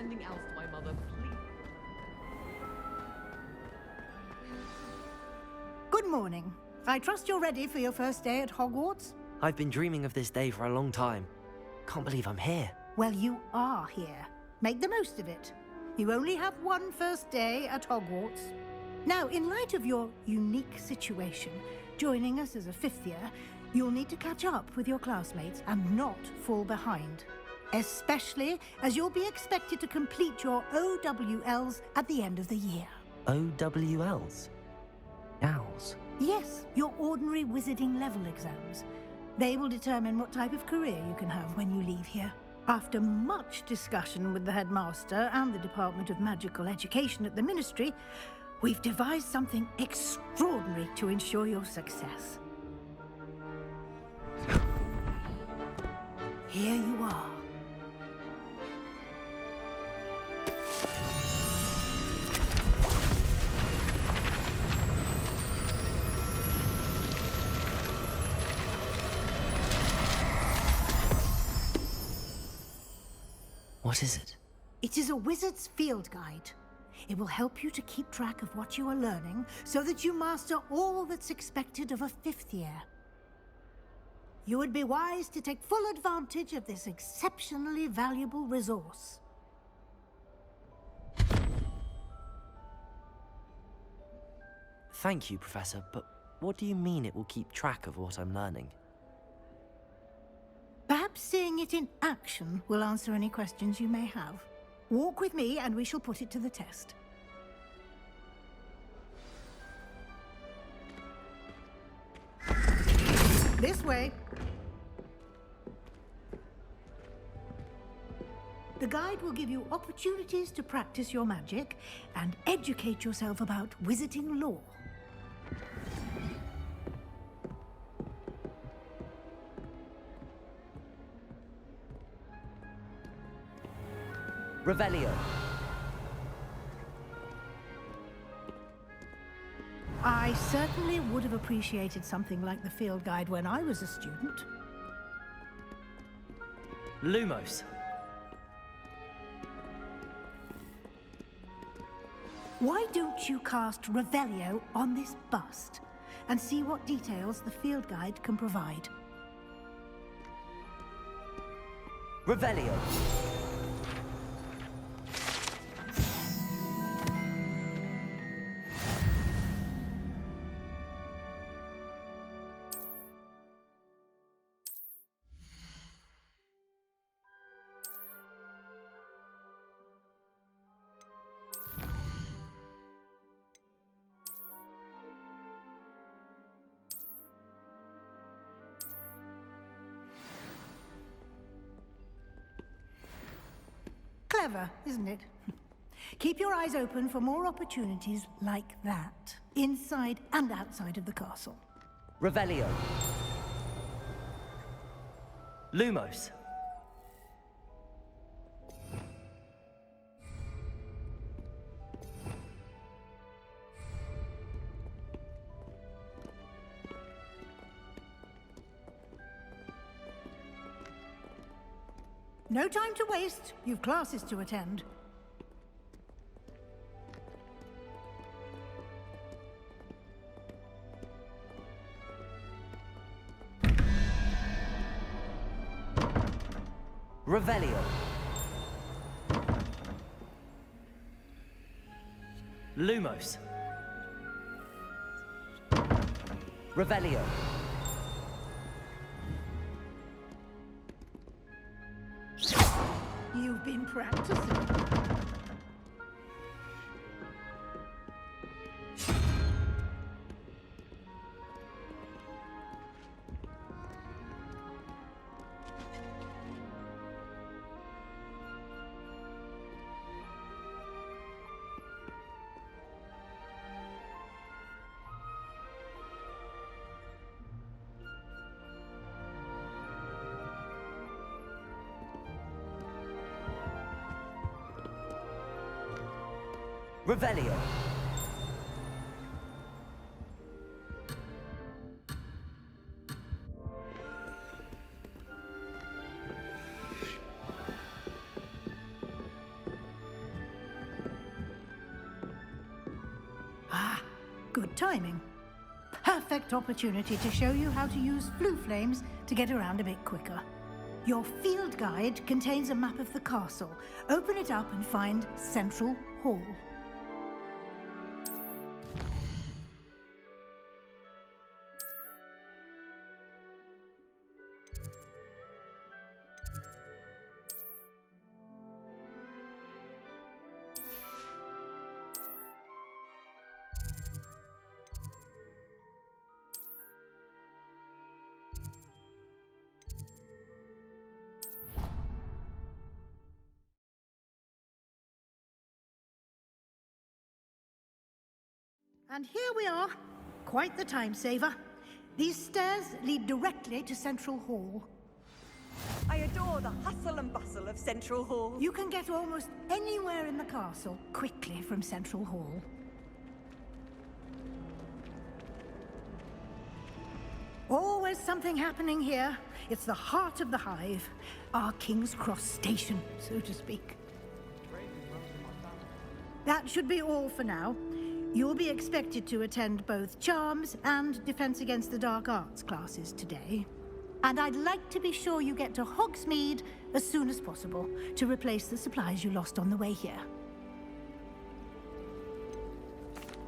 sending else to my mother, please. Good morning. I trust you're ready for your first day at Hogwarts? I've been dreaming of this day for a long time. Can't believe I'm here. Well, you are here. Make the most of it. You only have one first day at Hogwarts. Now, in light of your unique situation, joining us as a fifth year, you'll need to catch up with your classmates and not fall behind. Especially as you'll be expected to complete your OWLs at the end of the year. OWLs? Owls? Yes, your ordinary wizarding level exams. They will determine what type of career you can have when you leave here. After much discussion with the headmaster and the Department of Magical Education at the Ministry, we've devised something extraordinary to ensure your success. Here you are. What is it? It is a wizard's field guide. It will help you to keep track of what you are learning so that you master all that's expected of a fifth year. You would be wise to take full advantage of this exceptionally valuable resource. Thank you, Professor, but what do you mean it will keep track of what I'm learning? Perhaps seeing it in action will answer any questions you may have. Walk with me and we shall put it to the test. This way. The guide will give you opportunities to practice your magic and educate yourself about wizarding lore. Revelio. I certainly would have appreciated something like the field guide when I was a student. Lumos. Why don't you cast Revelio on this bust and see what details the field guide can provide? Revelio. Clever, isn't it? Keep your eyes open for more opportunities like that, inside and outside of the castle. Revelio. Lumos. No time to waste. You've classes to attend. Revelio. Lumos. Revelio. You've been practicing. Revelio. Good timing. Perfect opportunity to show you how to use flue flames to get around a bit quicker. Your field guide contains a map of the castle. Open it up and find Central Hall. And here we are. Quite the time saver. These stairs lead directly to Central Hall. I adore the hustle and bustle of Central Hall. You can get almost anywhere in the castle quickly from Central Hall. Always something happening here. It's the heart of the hive. Our King's Cross station, so to speak. That should be all for now. You'll be expected to attend both Charms and Defense Against the Dark Arts classes today. And I'd like to be sure you get to Hogsmeade as soon as possible to replace the supplies you lost on the way here.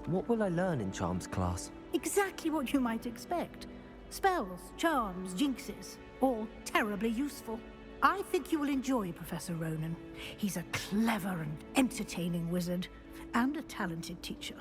What will I learn in Charms class? Exactly what you might expect. Spells, charms, jinxes, all terribly useful. I think you will enjoy Professor Ronan. He's a clever and entertaining wizard, and a talented teacher.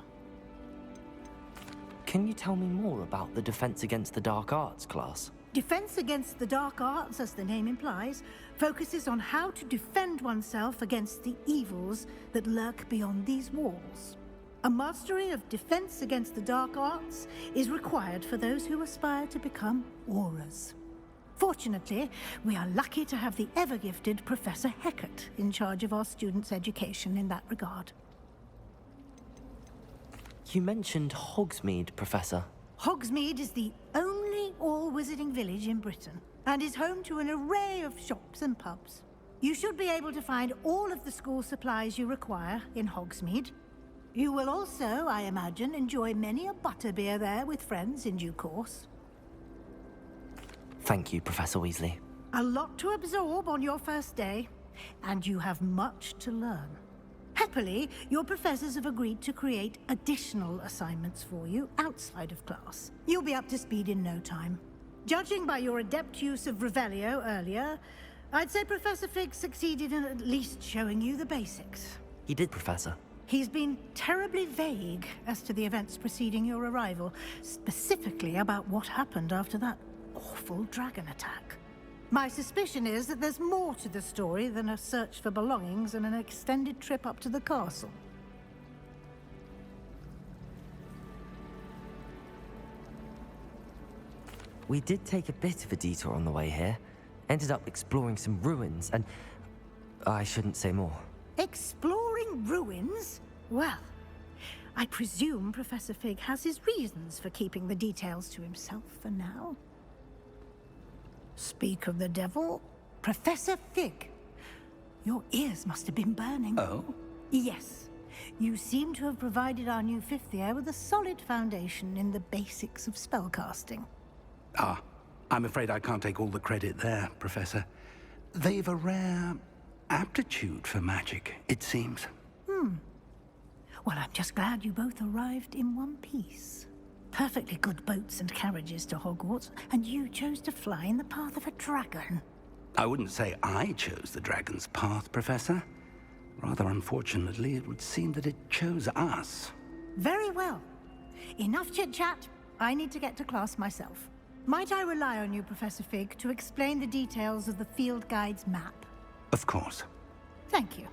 Can you tell me more about the Defense Against the Dark Arts class? Defense Against the Dark Arts, as the name implies, focuses on how to defend oneself against the evils that lurk beyond these walls. A mastery of Defense Against the Dark Arts is required for those who aspire to become auras. Fortunately, we are lucky to have the ever-gifted Professor Hecat in charge of our students' education in that regard. You mentioned Hogsmeade, Professor. Hogsmeade is the only all-wizarding village in Britain, and is home to an array of shops and pubs. You should be able to find all of the school supplies you require in Hogsmeade. You will also, I imagine, enjoy many a butterbeer there with friends in due course. Thank you, Professor Weasley. A lot to absorb on your first day, and you have much to learn. Happily, your professors have agreed to create additional assignments for you outside of class. You'll be up to speed in no time. Judging by your adept use of Revelio earlier, I'd say Professor Fig succeeded in at least showing you the basics. He did, Professor. He's been terribly vague as to the events preceding your arrival, specifically about what happened after that awful dragon attack. My suspicion is that there's more to the story than a search for belongings and an extended trip up to the castle. We did take a bit of a detour on the way here. Ended up exploring some ruins and... I shouldn't say more. Exploring ruins? Well, I presume Professor Fig has his reasons for keeping the details to himself for now. Speak of the devil, Professor Fig. Your ears must have been burning. Oh? Yes. You seem to have provided our new fifth year with a solid foundation in the basics of spellcasting. Ah, I'm afraid I can't take all the credit there, Professor. They've a rare aptitude for magic, it seems. Well, I'm just glad you both arrived in one piece. Perfectly good boats and carriages to Hogwarts, and you chose to fly in the path of a dragon. I wouldn't say I chose the dragon's path, Professor. Rather unfortunately, it would seem that it chose us. Very well. Enough chit-chat. I need to get to class myself. Might I rely on you, Professor Fig, to explain the details of the field guide's map? Of course. Thank you.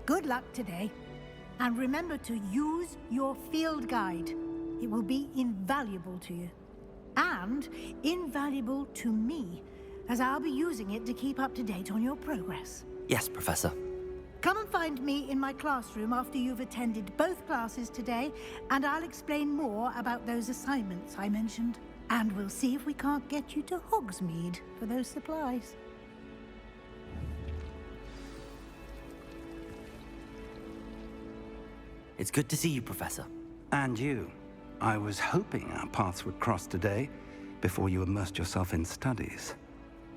Good luck today. And remember to use your field guide. It will be invaluable to you. And invaluable to me, as I'll be using it to keep up to date on your progress. Yes, Professor. Come and find me in my classroom after you've attended both classes today, and I'll explain more about those assignments I mentioned. And we'll see if we can't get you to Hogsmeade for those supplies. It's good to see you, Professor. And you. I was hoping our paths would cross today, before you immersed yourself in studies.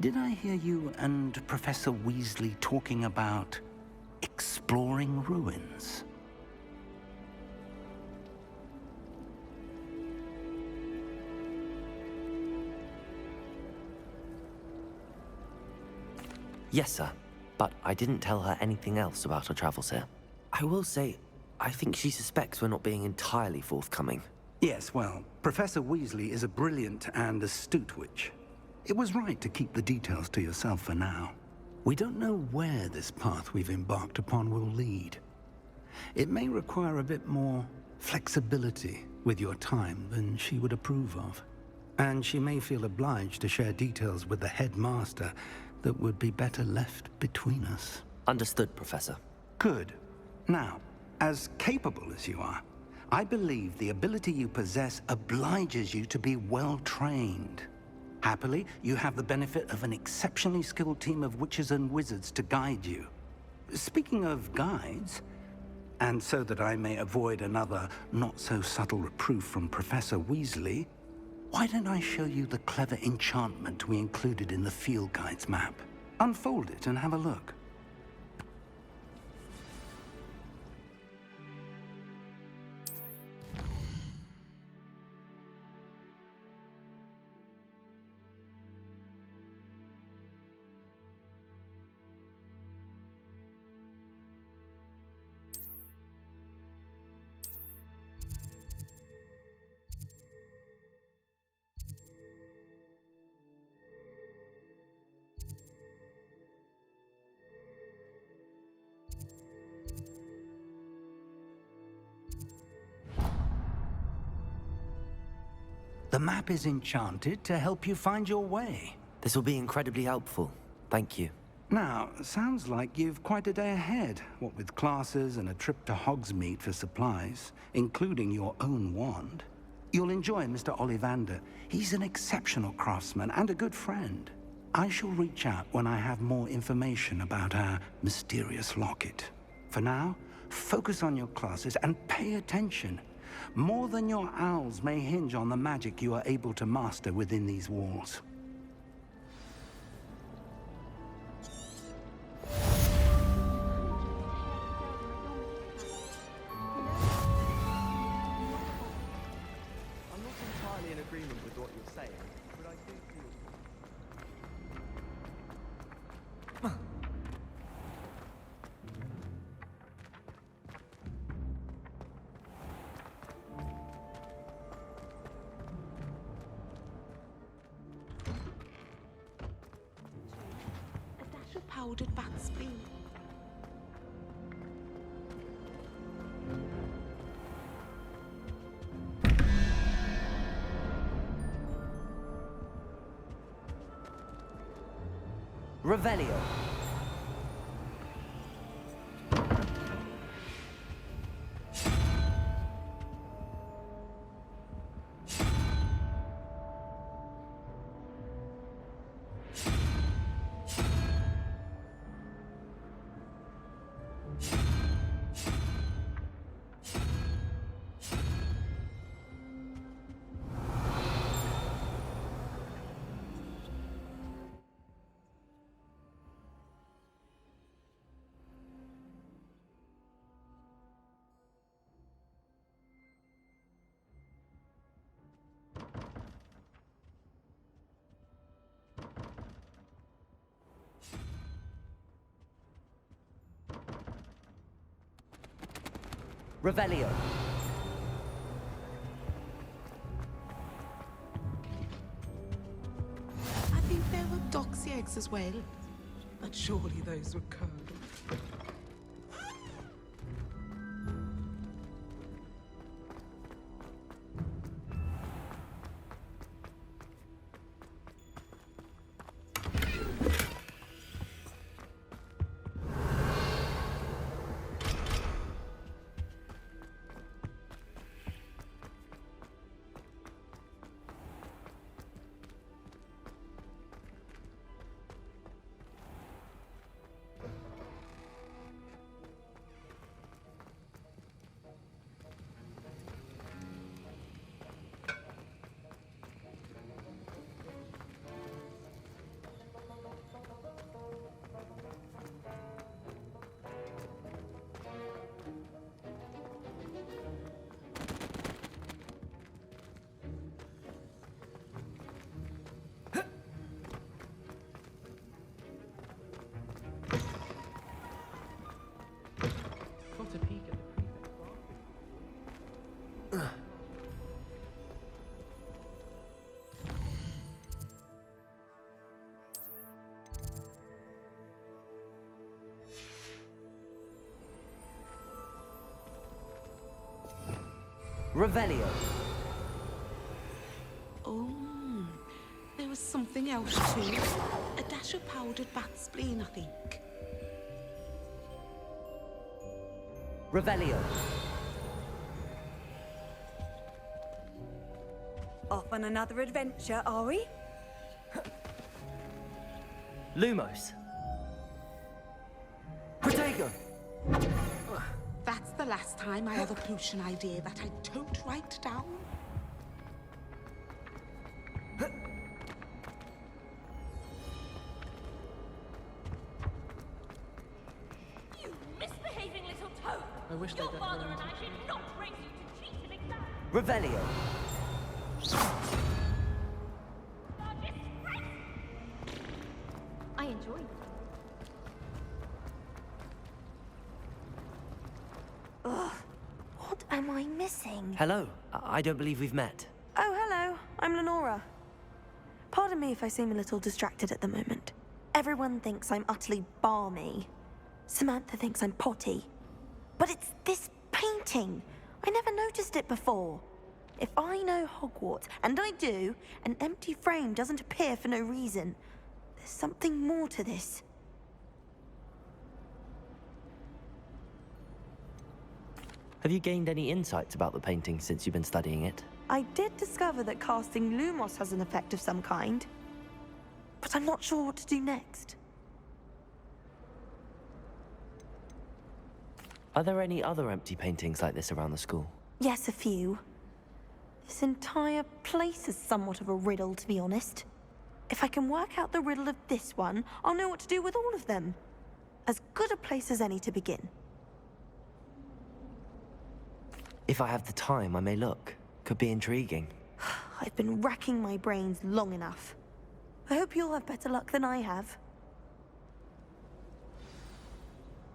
Did I hear you and Professor Weasley talking about exploring ruins? Yes, sir. But I didn't tell her anything else about our travels here. I will say, I think she suspects we're not being entirely forthcoming. Yes, well, Professor Weasley is a brilliant and astute witch. It was right to keep the details to yourself for now. We don't know where this path we've embarked upon will lead. It may require a bit more flexibility with your time than she would approve of. And she may feel obliged to share details with the headmaster that would be better left between us. Understood, Professor. Good. Now, as capable as you are, I believe the ability you possess obliges you to be well-trained. Happily, you have the benefit of an exceptionally skilled team of witches and wizards to guide you. Speaking of guides, and so that I may avoid another not-so-subtle reproof from Professor Weasley, why don't I show you the clever enchantment we included in the field guide's map? Unfold it and have a look. The map is enchanted to help you find your way. This will be incredibly helpful. Thank you. Now, sounds like you've quite a day ahead, what with classes and a trip to Hogsmeade for supplies, including your own wand. You'll enjoy Mr. Ollivander. He's an exceptional craftsman and a good friend. I shall reach out when I have more information about our mysterious locket. For now, focus on your classes and pay attention. More than your owls may hinge on the magic you are able to master within these walls. I'm not entirely in agreement with what you're saying, but I do feel... A dash of powdered bat speed. Revelio. Revelio. I think there were doxy eggs as well. But surely those were curdled. Revelio. Oh, there was something else too. A dash of powdered bat spleen, I think. Revelio. Off on another adventure, are we? Lumos. Protego. That's the last time I have a potion idea that I don't write down. You misbehaving little toad! I wish Your they'd father done and I did not raise you to cheat an exam! Revelio. I enjoyed it. What am I missing? Hello. I don't believe we've met. Oh, hello. I'm Lenora. Pardon me if I seem a little distracted at the moment. Everyone thinks I'm utterly balmy. Samantha thinks I'm potty. But it's this painting. I never noticed it before. If I know Hogwarts, and I do, an empty frame doesn't appear for no reason. There's something more to this. Have you gained any insights about the painting since you've been studying it? I did discover that casting Lumos has an effect of some kind. But I'm not sure what to do next. Are there any other empty paintings like this around the school? Yes, a few. This entire place is somewhat of a riddle, to be honest. If I can work out the riddle of this one, I'll know what to do with all of them. As good a place as any to begin. If I have the time, I may look. Could be intriguing. I've been racking my brains long enough. I hope you'll have better luck than I have.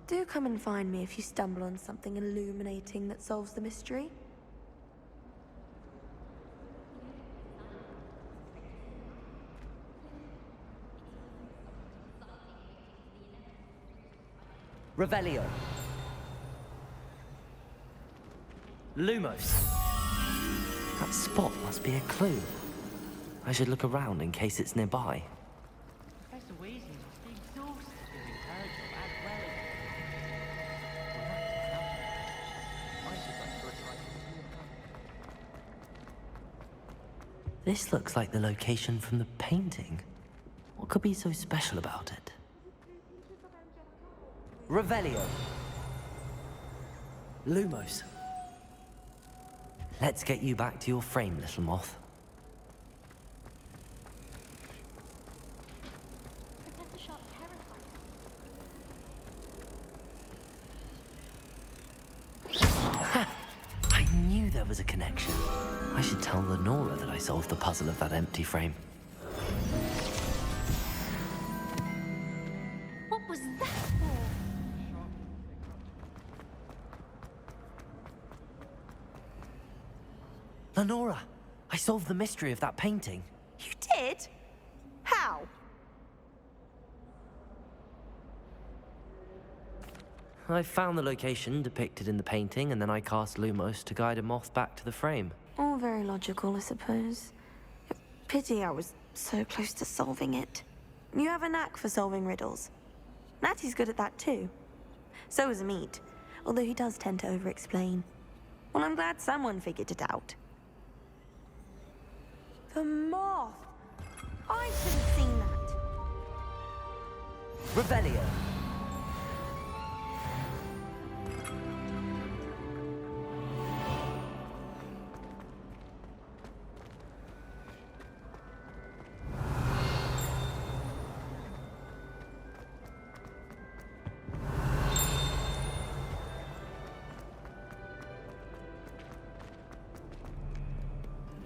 Do come and find me if you stumble on something illuminating that solves the mystery. Revelio. Lumos. That spot must be a clue. I should look around in case it's nearby. Professor Weasley must be exhausted doing her job as well as... I should like to retire from This looks like the location from the painting. What could be so special about it? Revelio. Lumos. Let's get you back to your frame, little moth. Professor Sharp terrifies I knew there was a connection. I should tell Lenora that I solved the puzzle of that empty frame. What was that for? Lenora, I solved the mystery of that painting. You did? How? I found the location depicted in the painting, and then I cast Lumos to guide a moth back to the frame. All very logical, I suppose. Pity I was so close to solving it. You have a knack for solving riddles. Natty's good at that too. So is Meat, although he does tend to over-explain. Well, I'm glad someone figured it out. The moth! I should have seen that. Revelio.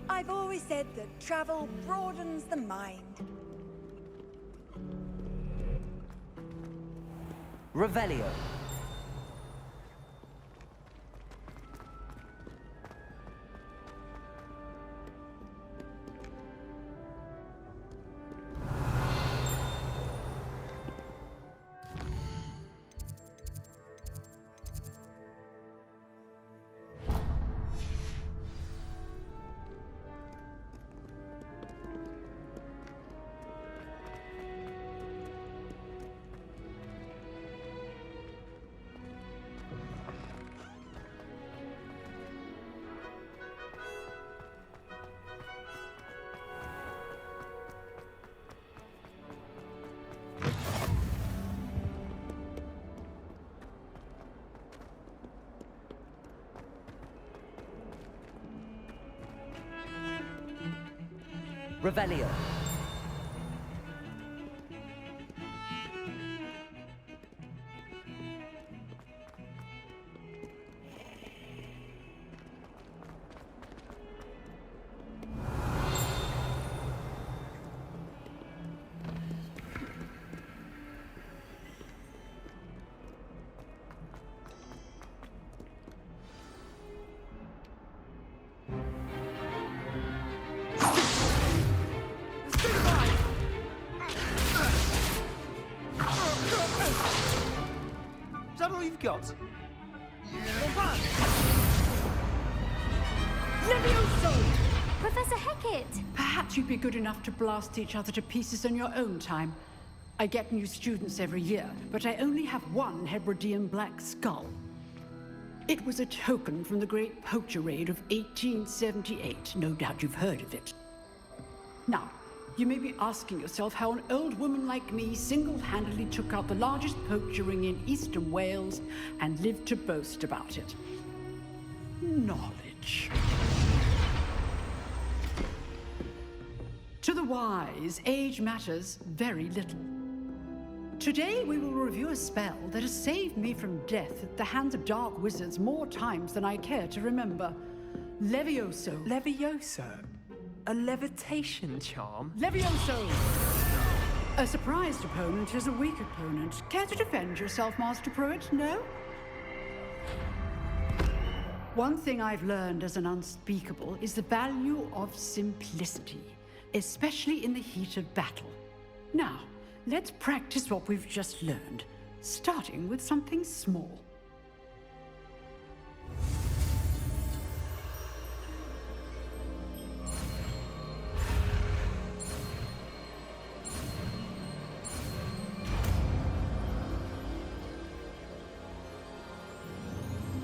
I've always said that travel broadens the mind. Revelio. Revelio. Is that all you've got? Professor Hecat! Perhaps you'd be good enough to blast each other to pieces on your own time. I get new students every year, but I only have one Hebridean black skull. It was a token from the Great Poacher Raid of 1878. No doubt you've heard of it. Now, you may be asking yourself how an old woman like me single-handedly took out the largest poacher ring in eastern Wales and lived to boast about it. Knowledge. To the wise, age matters very little. Today we will review a spell that has saved me from death at the hands of dark wizards more times than I care to remember. Levioso. Levioso? A levitation charm? Levioso! A surprised opponent is a weak opponent. Care to defend yourself, Master Pruitt? No? One thing I've learned as an unspeakable is the value of simplicity, especially in the heat of battle. Now, let's practice what we've just learned, starting with something small.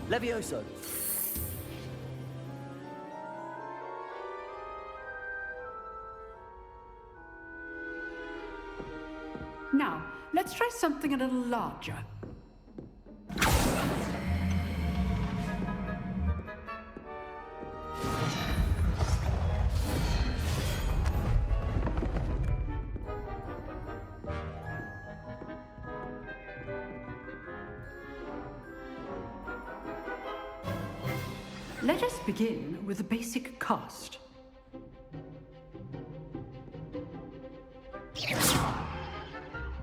Levioso. Now, let's try something a little larger. Let us begin with the basic cast.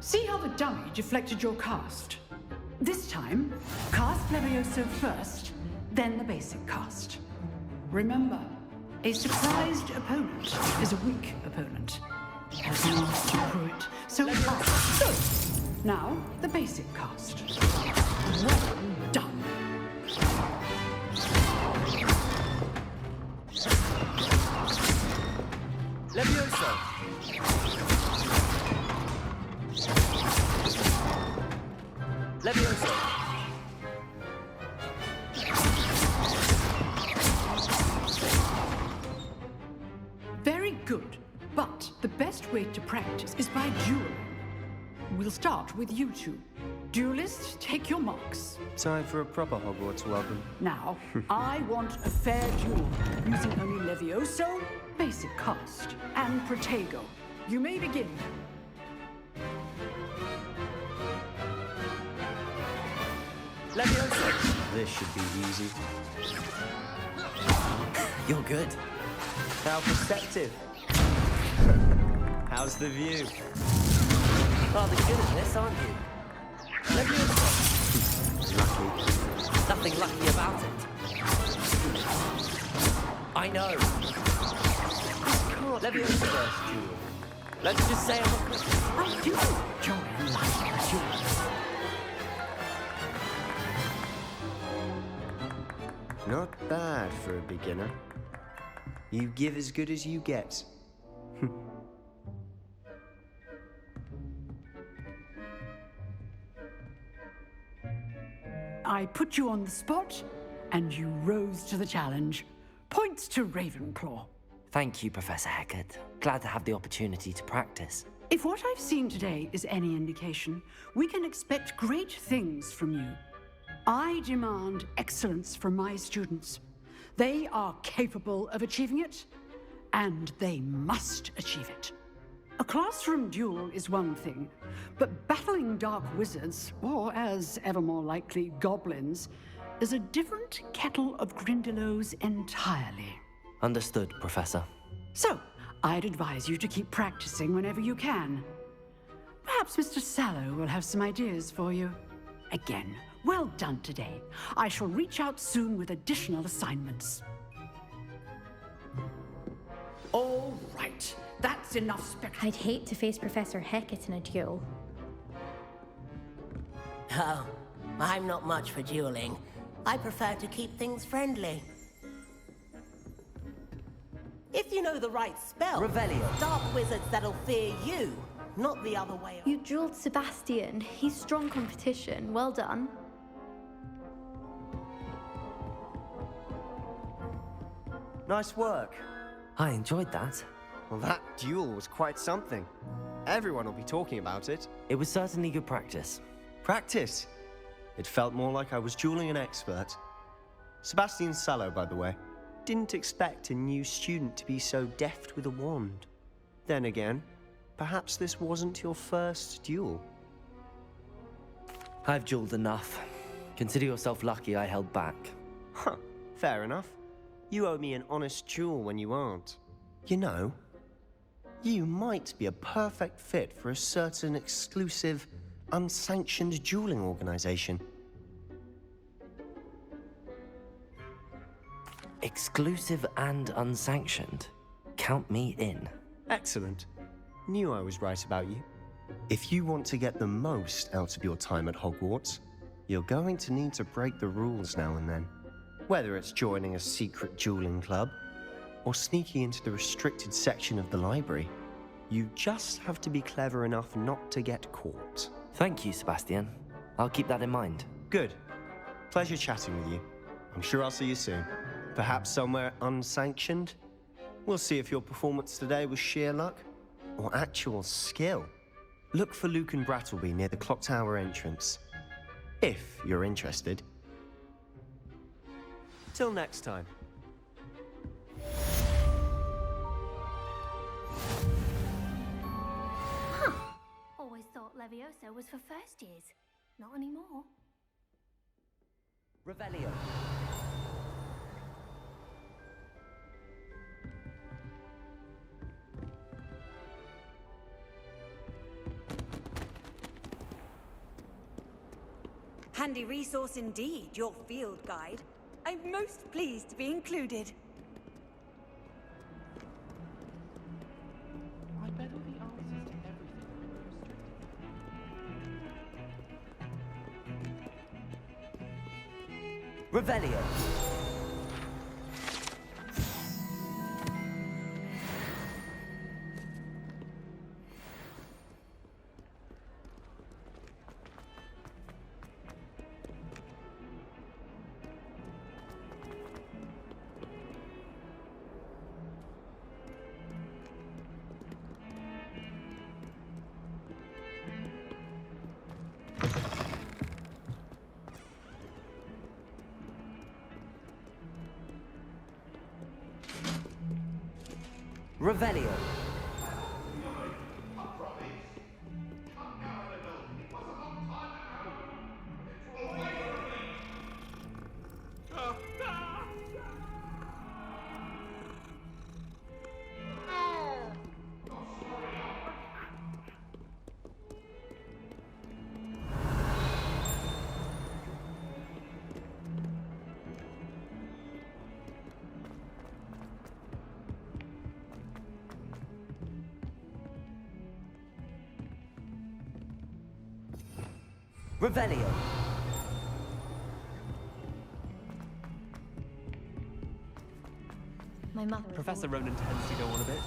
See how the dummy deflected your cast? This time, cast Levioso first, then the basic cast. Remember, a surprised opponent is a weak opponent. As Master Pruitt, so now, the basic cast. Well done. Levioso! Levioso. Very good, but the best way to practice is by dueling. We'll start with you two. Duelists, take your marks. Time for a proper Hogwarts welcome. Now, I want a fair duel, using only Levioso, basic cast, and Protego. You may begin. Levioso. This should be easy. You're good. How perceptive. How's the view? Rather good at this, aren't you? Levioso. Lucky. Nothing lucky about it. I know. Levioso first duel. Let's just say I do enjoy live duels. Not bad for a beginner. You give as good as you get. I put you on the spot, and you rose to the challenge. Points to Ravenclaw. Thank you, Professor Hecat. Glad to have the opportunity to practice. If what I've seen today is any indication, we can expect great things from you. I demand excellence from my students. They are capable of achieving it, and they must achieve it. A classroom duel is one thing, but battling dark wizards, or as ever more likely, goblins, is a different kettle of Grindylows entirely. Understood, Professor. So, I'd advise you to keep practicing whenever you can. Perhaps Mr. Sallow will have some ideas for you. Again, well done today. I shall reach out soon with additional assignments. All right, that's enough spectacle. I'd hate to face Professor Hecat in a duel. Oh, I'm not much for dueling. I prefer to keep things friendly. If you know the right spell, Revelio. dark wizards that'll fear you, not the other way. You dueled Sebastian. He's strong competition. Well done. Nice work. I enjoyed that. Well, that duel was quite something. Everyone will be talking about it. It was certainly good practice. Practice? It felt more like I was dueling an expert. Sebastian Sallow, by the way. Didn't expect a new student to be so deft with a wand. Then again, perhaps this wasn't your first duel. I've dueled enough. Consider yourself lucky I held back. Huh, fair enough. You owe me an honest duel when you aren't. You know, you might be a perfect fit for a certain exclusive, unsanctioned dueling organization. Exclusive and unsanctioned. Count me in. Excellent. Knew I was right about you. If you want to get the most out of your time at Hogwarts, you're going to need to break the rules now and then. Whether it's joining a secret dueling club, or sneaking into the restricted section of the library, you just have to be clever enough not to get caught. Thank you, Sebastian. I'll keep that in mind. Good. Pleasure chatting with you. I'm sure I'll see you soon. Perhaps somewhere unsanctioned? We'll see if your performance today was sheer luck or actual skill. Look for Luke and Brattleby near the clock tower entrance, if you're interested. Till next time. Always thought Leviosa was for first years. Not anymore. Revelio. Handy resource indeed, your field guide. I'm most pleased to be included. I bet all the answers to everything are restricted. Revelio. Revelio. Revelio. My mother. Professor Ronan tends to go on a bit.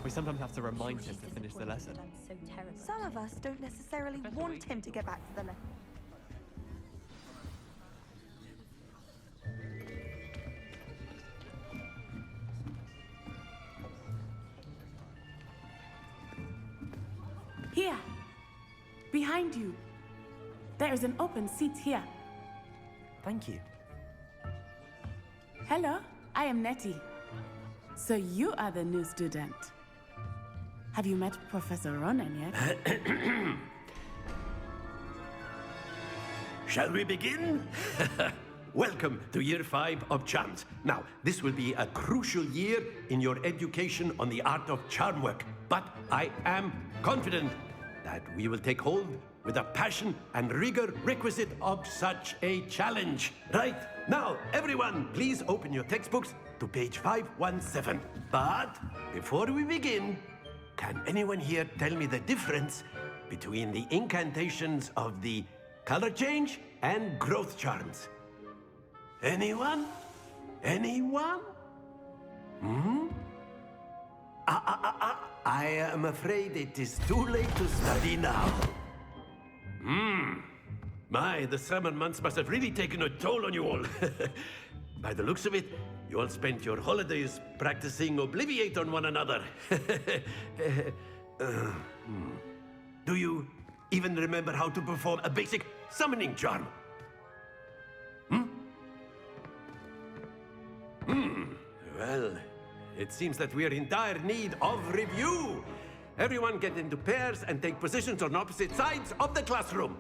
We sometimes have to remind him to finish the lesson. I'm so terrible. Some of us don't necessarily want him to get back to the lesson. Here. Behind you. There is an open seat here. Thank you. Hello, I am Nettie. So you are the new student. Have you met Professor Ronan yet? Shall we begin? Welcome to Year 5 of Charms. Now, this will be a crucial year in your education on the art of charm work. But I am confident that we will take hold with the passion and rigor requisite of such a challenge. Right, now, everyone, please open your textbooks to page 517. But before we begin, can anyone here tell me the difference between the incantations of the color change and growth charms? Anyone? Anyone? I am afraid it is too late to study now. My, the summer months must have really taken a toll on you all. By the looks of it, you all spent your holidays practicing Obliviate on one another. Do you even remember how to perform a basic summoning charm? Well, it seems that we are in dire need of review. Everyone get into pairs and take positions on opposite sides of the classroom.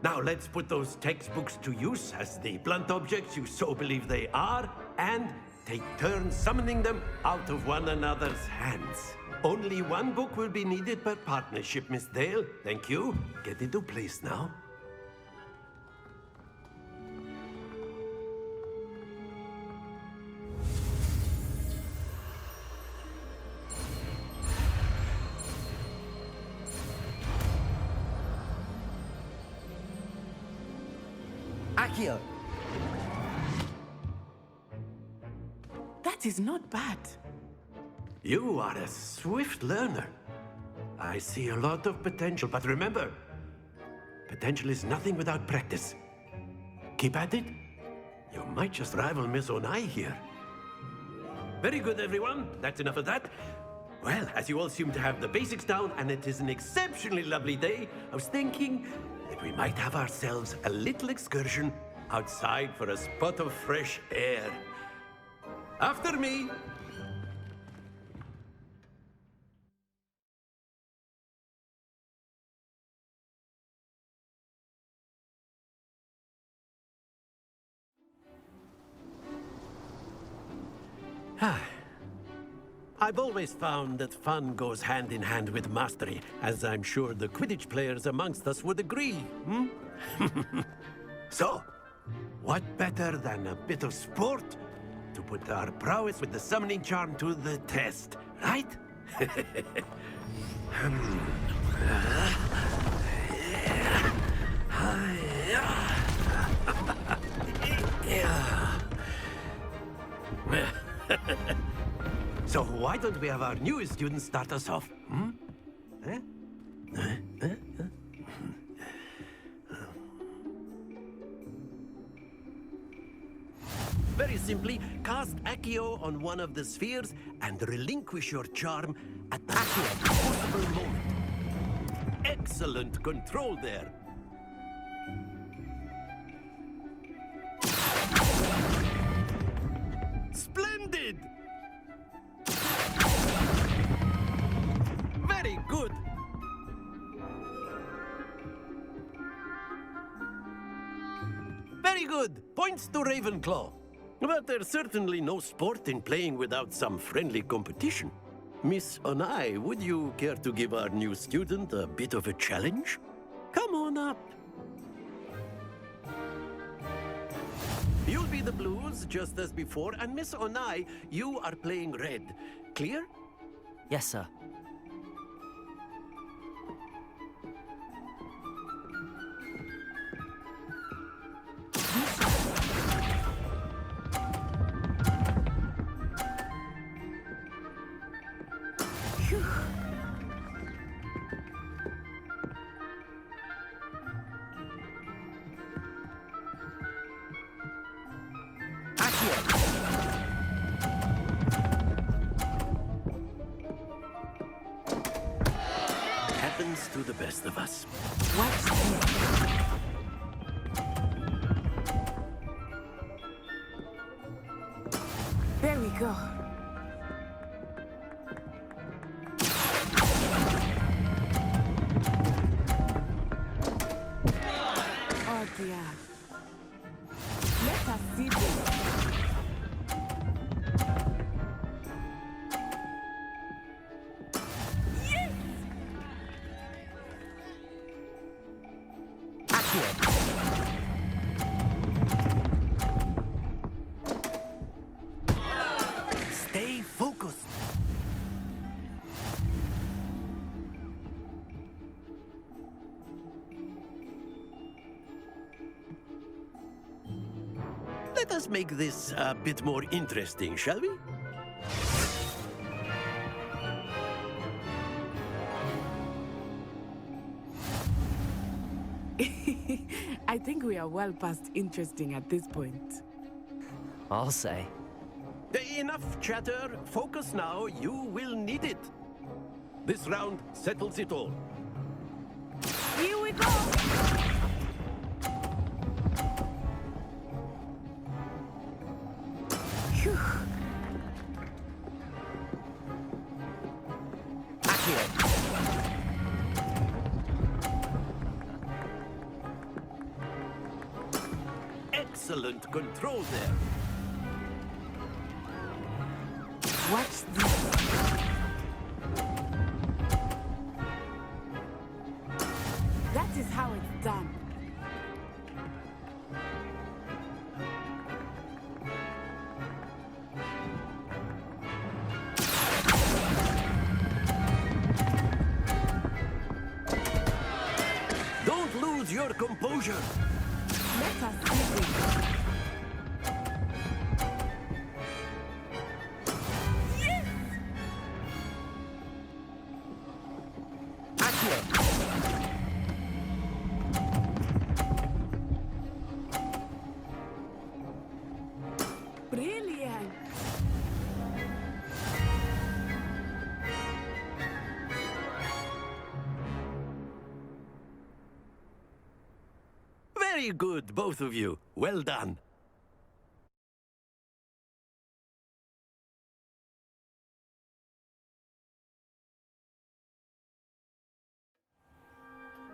Now let's put those textbooks to use as the blunt objects you so believe they are, and take turns summoning them out of one another's hands. Only one book will be needed per partnership, Miss Dale. Thank you. Get into place now. Accio! That is not bad. You are a swift learner. I see a lot of potential, but remember, potential is nothing without practice. Keep at it. You might just rival Miss Onai here. Very good, everyone. That's enough of that. Well, as you all seem to have the basics down, and it is an exceptionally lovely day, I was thinking that we might have ourselves a little excursion outside for a spot of fresh air. After me. I've always found that fun goes hand in hand with mastery, as I'm sure the Quidditch players amongst us would agree, So, what better than a bit of sport to put our prowess with the summoning charm to the test, right? So why don't we have our newest student start us off? Very simply, cast Accio on one of the spheres and relinquish your charm at the possible moment. Excellent control there. Splendid! Very good. Very good. Points to Ravenclaw. But there's certainly no sport in playing without some friendly competition. Miss Onai, would you care to give our new student a bit of a challenge? Come on up. You'll be the blues, just as before, and Miss Onai, you are playing red. Clear? Yes, sir. Happens to the best of us. There we go. see this. Stay focused. Let us make this a bit more interesting, shall we? I think we are well past interesting at this point. I'll say. Enough chatter. Focus now. You will need it. This round settles it all. Here we go! Excellent control there. Watch this. That is how it's done. Don't lose your composure. Let us see this. Brilliant. Very good, both of you. Well done.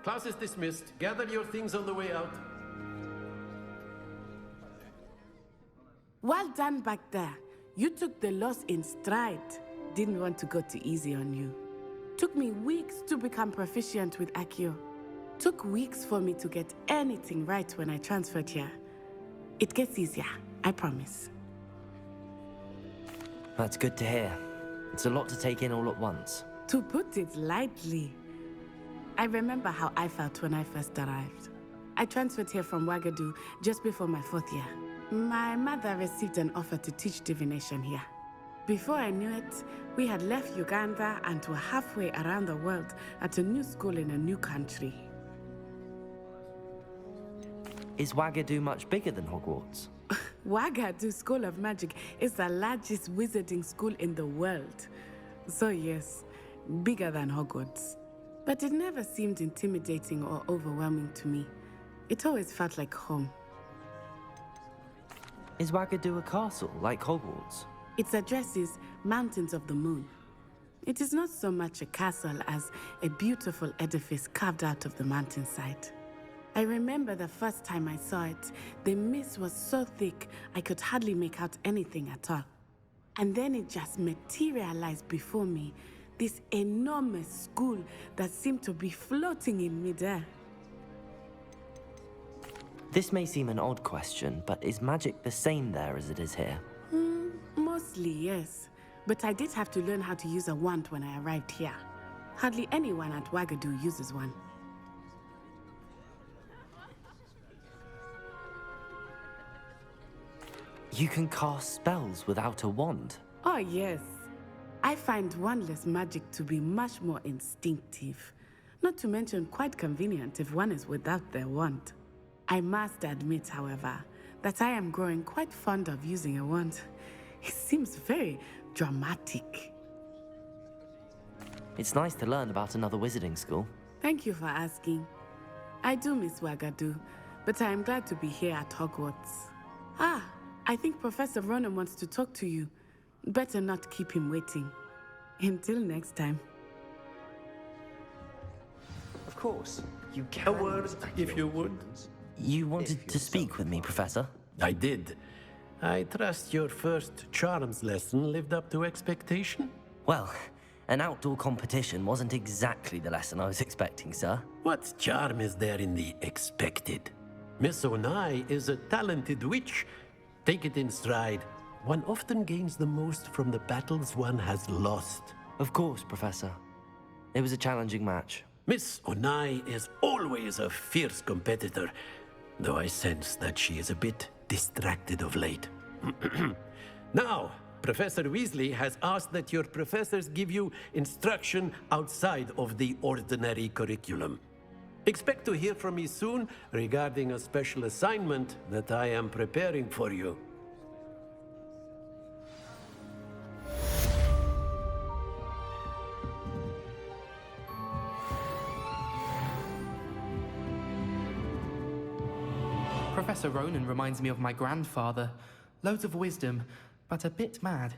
Class is dismissed. Gather your things on the way out. Well done back there. You took the loss in stride. Didn't want to go too easy on you. Took me weeks to become proficient with Accio. Took weeks for me to get anything right when I transferred here. It gets easier, I promise. That's good to hear. It's a lot to take in all at once. To put it lightly, I remember how I felt when I first arrived. I transferred here from Wagadu just before my 4th year. My mother received an offer to teach divination here. Before I knew it, we had left Uganda and were halfway around the world at a new school in a new country. Is Wagadu much bigger than Hogwarts? Wagadu School of Magic is the largest wizarding school in the world. So yes, bigger than Hogwarts. But it never seemed intimidating or overwhelming to me. It always felt like home. Is Wagadu a castle, like Hogwarts? Its address is Mountains of the Moon. It is not so much a castle as a beautiful edifice carved out of the mountainside. I remember the first time I saw it, the mist was so thick I could hardly make out anything at all. And then it just materialized before me, this enormous school that seemed to be floating in midair. This may seem an odd question, but is magic the same there as it is here? Mostly, yes. But I did have to learn how to use a wand when I arrived here. Hardly anyone at Wagadu uses one. You can cast spells without a wand? Oh, yes. I find wandless magic to be much more instinctive. Not to mention quite convenient if one is without their wand. I must admit, however, that I am growing quite fond of using a wand. It seems very dramatic. It's nice to learn about another wizarding school. Thank you for asking. I do miss Wagadu, but I am glad to be here at Hogwarts. I think Professor Ronan wants to talk to you. Better not keep him waiting. Until next time. Of course, you can. A word, if you would. You wanted to speak with me, Professor? I did. I trust your first charms lesson lived up to expectation? Well, an outdoor competition wasn't exactly the lesson I was expecting, sir. What charm is there in the expected? Miss Onai is a talented witch. Take it in stride. One often gains the most from the battles one has lost. Of course, Professor. It was a challenging match. Miss Onai is always a fierce competitor, though I sense that she is a bit distracted of late. Now, Professor Weasley has asked that your professors give you instruction outside of the ordinary curriculum. Expect to hear from me soon regarding a special assignment that I am preparing for you. Professor Ronan reminds me of my grandfather. Loads of wisdom, but a bit mad.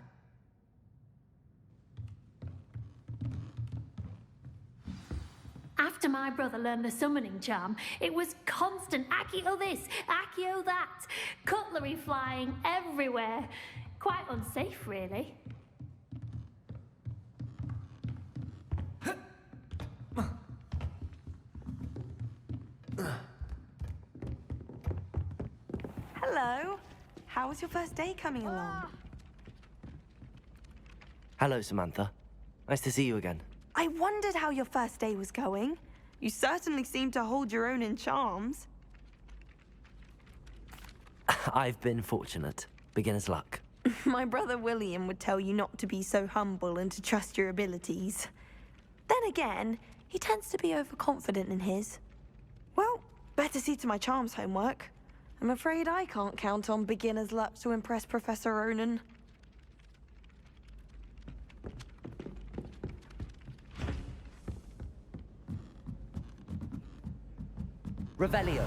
After my brother learned the summoning charm, it was constant Accio this, Accio that, cutlery flying everywhere. Quite unsafe, really. Hello. How was your first day coming along? Hello, Samantha. Nice to see you again. I wondered how your first day was going. You certainly seem to hold your own in charms. I've been fortunate. Beginner's luck. My brother William would tell you not to be so humble and to trust your abilities. Then again, he tends to be overconfident in his. Well, better see to my charms homework. I'm afraid I can't count on beginner's luck to impress Professor Ronan. Revelio.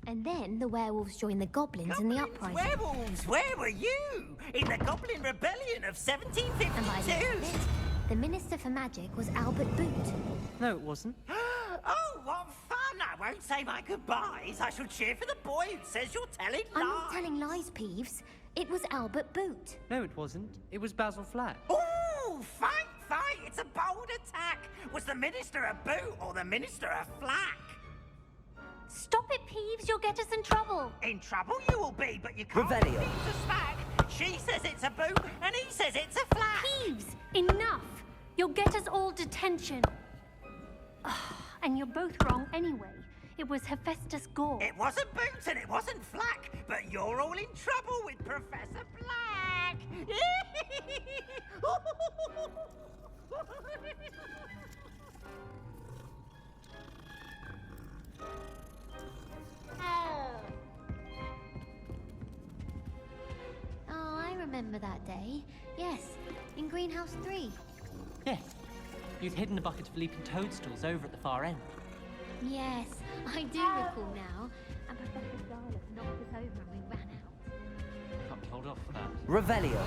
And then the werewolves joined the goblins in the uprising. Werewolves, where were you? In the Goblin Rebellion of 1752? And by the end of it, the Minister for Magic was Albert Boot. No, it wasn't. Oh, what fun! I won't say my goodbyes. I shall cheer for the boy who says you're telling lies. I'm not telling lies, Peeves. It was Albert Boot. No, it wasn't. It was Basil Flack. Oh, fight, fight! It's a bold attack. Was the Minister a boot or the Minister a flack? Stop it, Peeves. You'll get us in trouble. In trouble you will be, but you can't Revelio. beat the smack. She says it's a boot, and he says it's a flack. Peeves, enough. You'll get us all detention. And you're both wrong anyway. It was Hephaestus Gore. It wasn't boot and it wasn't flack, but you're all in trouble with Professor Black. Oh, I remember that day. Yes, in Greenhouse 3. Yes. You'd hidden a bucket of leaping toadstools over at the far end. Yes, I do recall now. And Professor Scarlet knocked us over and we ran out. Can't be hold off for that. Revelio.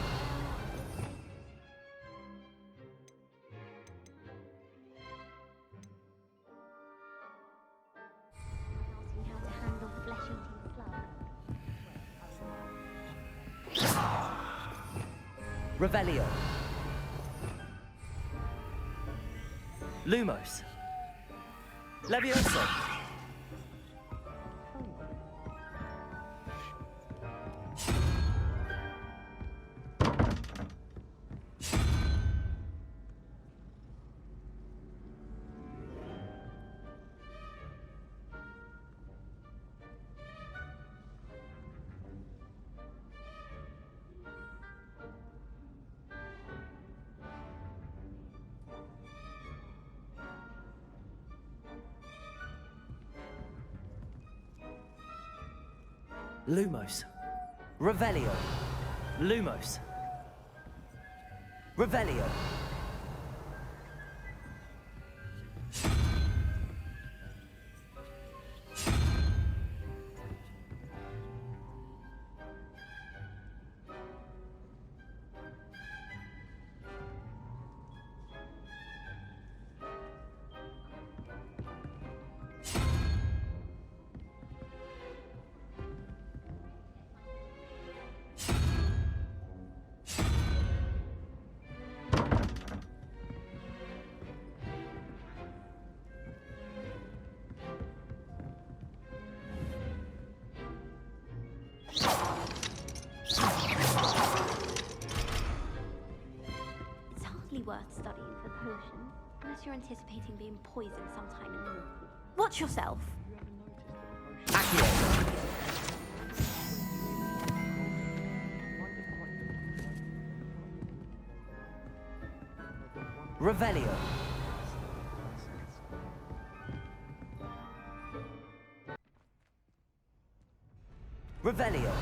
Asking how to handle flesh-eating slugs. Revelio. Lumos. Levioso. Lumos. Revelio. Lumos. Revelio. you're anticipating being poisoned sometime in the morning. Watch yourself. Revelio. Revelio.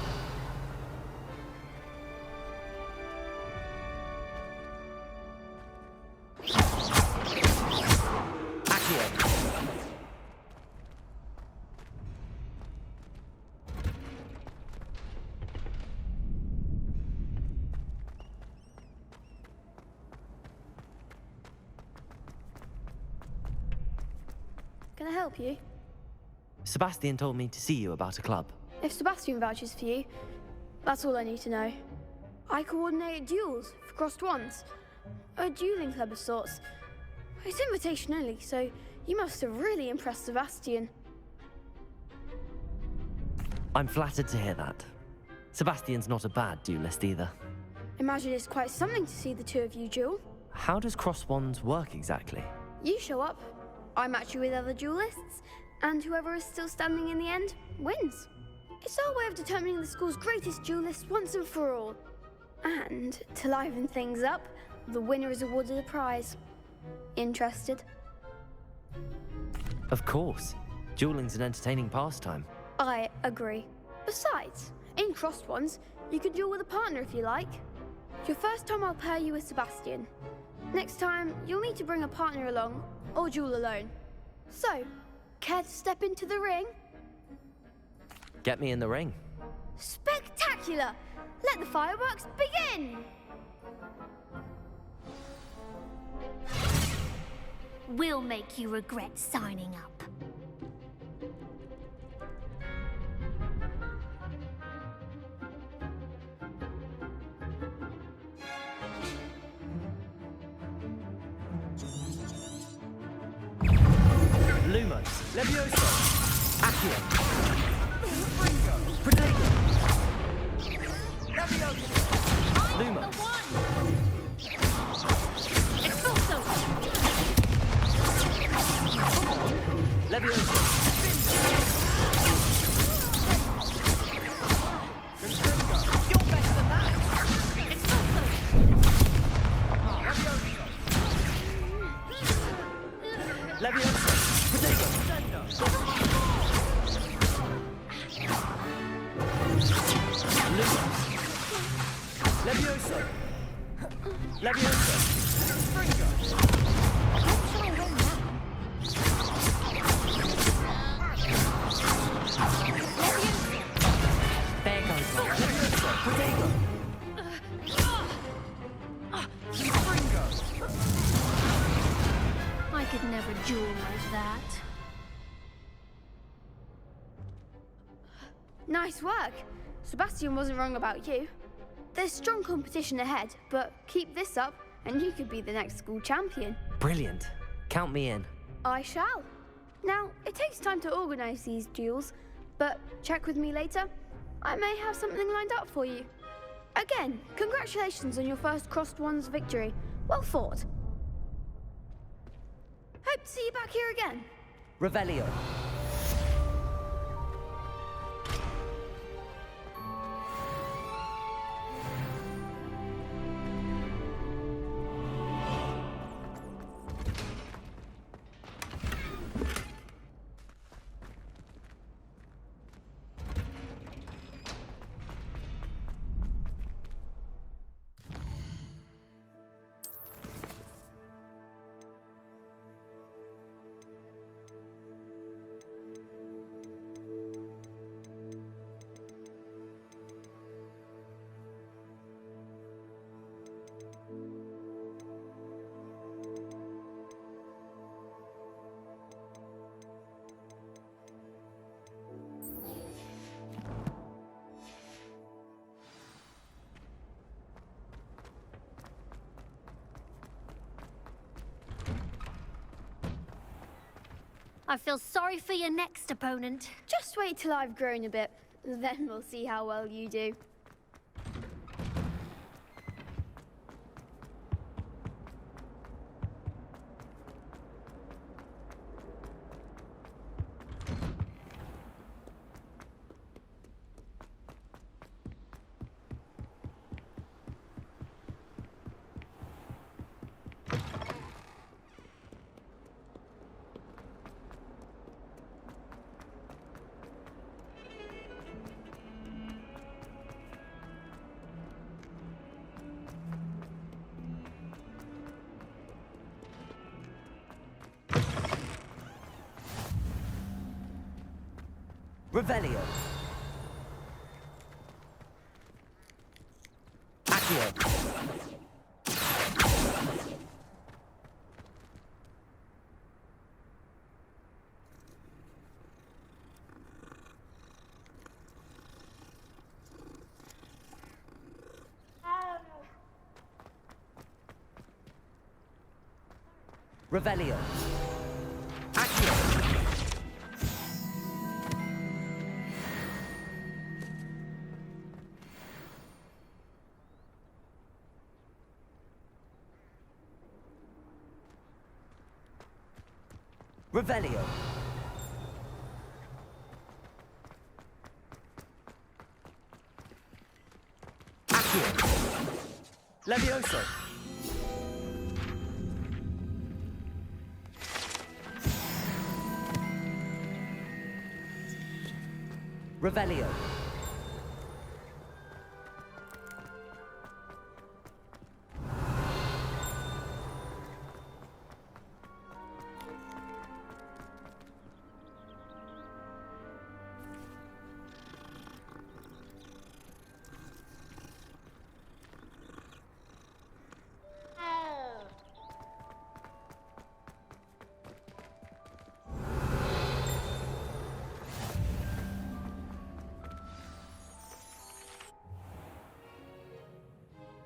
Can I help you? Sebastian told me to see you about a club. If Sebastian vouches for you, that's all I need to know. I coordinate duels for crossed ones. A dueling club of sorts. It's invitation only, so you must have really impressed Sebastian. I'm flattered to hear that. Sebastian's not a bad duelist either. Imagine it's quite something to see the two of you duel. How does cross wands work exactly? You show up, I match you with other duelists, and whoever is still standing in the end wins. It's our way of determining the school's greatest duelist once and for all. And to liven things up, the winner is awarded a prize. Interested? Of course. Dueling's an entertaining pastime. I agree. Besides, in crossed ones, you can duel with a partner if you like. Your first time I'll pair you with Sebastian. Next time, you'll need to bring a partner along, or duel alone. So, care to step into the ring? Get me in the ring. Spectacular! Let the fireworks begin! We'll make you regret signing up. Lumos. Levioso. Accio. Protego. Luma. Levioso. You're better than that. Levioso. Protego. Luma. Levioso. Levioso. There goes one. Levioso. Protego. I could never duel like that. Nice work. Sebastian wasn't wrong about you. There's strong competition ahead, but keep this up and you could be the next school champion. Brilliant. Count me in. I shall. Now, it takes time to organize these duels, but check with me later. I may have something lined up for you. Again, congratulations on your first crossed ones victory. Well fought. Hope to see you back here again. Revelio. I feel sorry for your next opponent. Just wait till I've grown a bit, then we'll see how well you do. Revelio. Accio. Revelio. Accio. Revelio. Accio. Levioso. Revelio.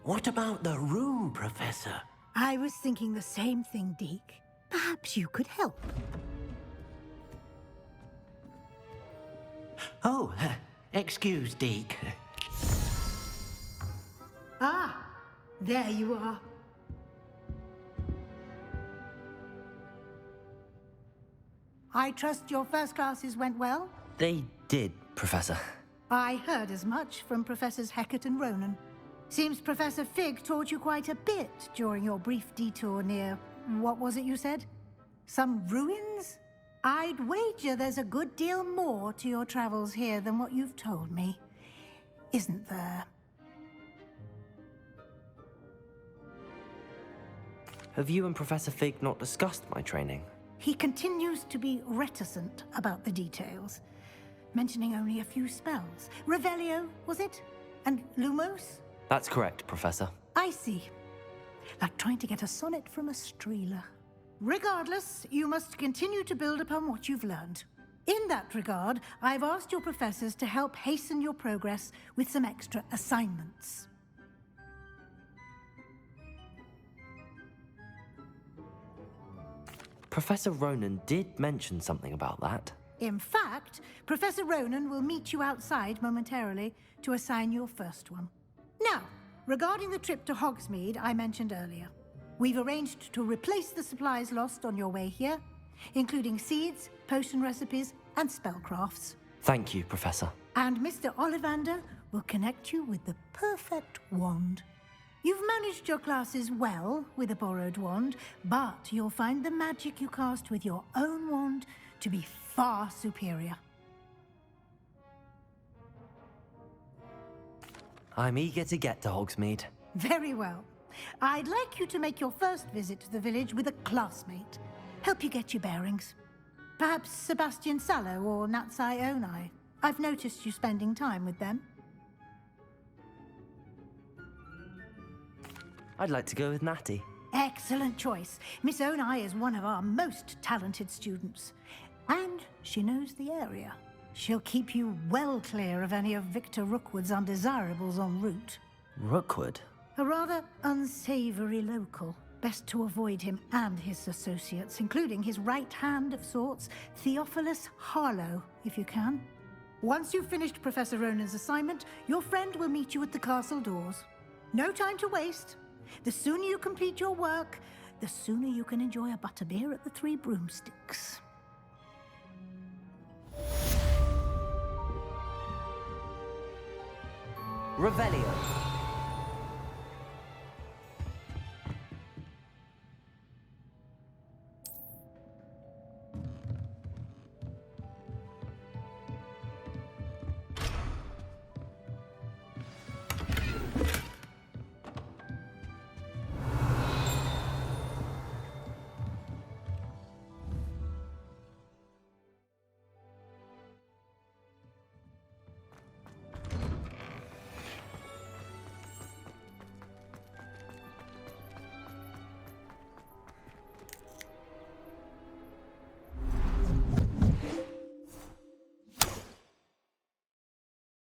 What about the room, Professor? I was thinking the same thing, Deke. Perhaps you could help. Oh, excuse, Deke. Ah, there you are. I trust your first classes went well? They did, Professor. I heard as much from Professors Hecat and Ronan. Seems Professor Fig taught you quite a bit during your brief detour near... what was it you said? Some ruins? I'd wager there's a good deal more to your travels here than what you've told me. Isn't there? Have you and Professor Fig not discussed my training? He continues to be reticent about the details, mentioning only a few spells. Revelio, was it? And Lumos? That's correct, Professor. I see. Like trying to get a sonnet from a streeler. Regardless, you must continue to build upon what you've learned. In that regard, I've asked your professors to help hasten your progress with some extra assignments. Professor Ronan did mention something about that. In fact, Professor Ronan will meet you outside momentarily to assign your first one. Now, regarding the trip to Hogsmeade I mentioned earlier, we've arranged to replace the supplies lost on your way here, including seeds, potion recipes, and spellcrafts. Thank you, Professor. And Mr. Ollivander will connect you with the perfect wand. You've managed your classes well with a borrowed wand, but you'll find the magic you cast with your own wand to be far superior. I'm eager to get to Hogsmeade. Very well. I'd like you to make your first visit to the village with a classmate. Help you get your bearings. Perhaps Sebastian Sallow or Natsai Onai. I've noticed you spending time with them. I'd like to go with Natty. Excellent choice. Miss Onai is one of our most talented students. And she knows the area. She'll keep you well clear of any of Victor Rookwood's undesirables en route. Rookwood? A rather unsavory local. Best to avoid him and his associates, including his right hand of sorts, Theophilus Harlow, if you can. Once you've finished Professor Ronan's assignment, your friend will meet you at the castle doors. No time to waste. The sooner you complete your work, the sooner you can enjoy a butterbeer at the Three Broomsticks. Revelio.